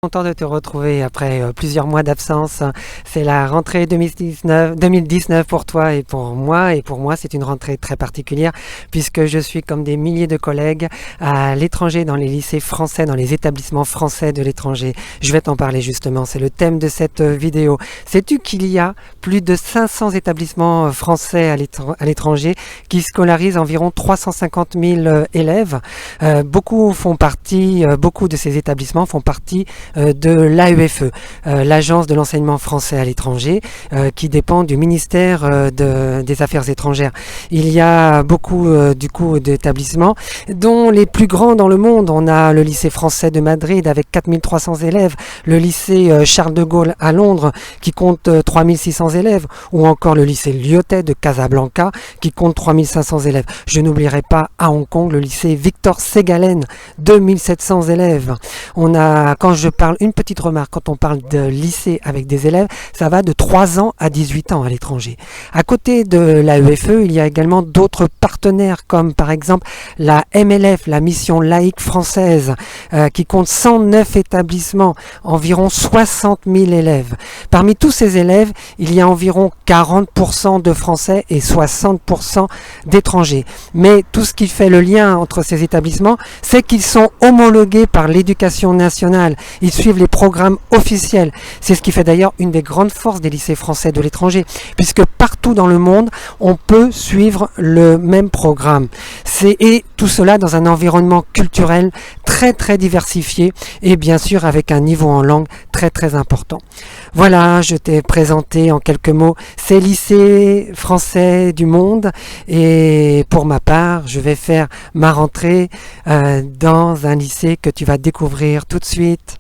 Content de te retrouver après plusieurs mois d'absence. C'est la rentrée 2019 pour toi et pour moi. Et pour moi, c'est une rentrée très particulière puisque je suis comme des milliers de collègues à l'étranger, dans les lycées français, dans les établissements français de l'étranger. Je vais t'en parler justement, c'est le thème de cette vidéo. Sais-tu qu'il y a plus de 500 établissements français à l'étranger qui scolarisent environ 350 000 élèves. Beaucoup de ces établissements font partie de l'AEFE, l'Agence de l'enseignement français à l'étranger, qui dépend du ministère des Affaires étrangères. Il y a beaucoup d'établissements, dont les plus grands dans le monde. On a le lycée français de Madrid avec 4300 élèves, le lycée Charles de Gaulle à Londres qui compte 3600 élèves, ou encore le lycée Lyautey de Casablanca qui compte 3500 élèves. Je n'oublierai pas à Hong Kong le lycée Victor Ségalen, 2700 élèves. Une petite remarque, quand on parle de lycée avec des élèves, ça va de 3 ans à 18 ans à l'étranger. À côté de l'AEFE, il y a également d'autres partenaires comme par exemple la MLF, la mission laïque française, qui compte 109 établissements, environ 60 000 élèves. Parmi tous ces élèves, il y a environ 40% de Français et 60% d'étrangers. Mais tout ce qui fait le lien entre ces établissements, c'est qu'ils sont homologués par l'éducation nationale. Ils suivent les programmes officiels. C'est ce qui fait d'ailleurs une des grandes forces des lycées français de l'étranger, puisque partout dans le monde, on peut suivre le même programme. Et tout cela dans un environnement culturel très très diversifié et bien sûr avec un niveau en langue très très important. Voilà, je t'ai présenté en quelques mots ces lycées français du monde, et pour ma part, je vais faire ma rentrée dans un lycée que tu vas découvrir tout de suite.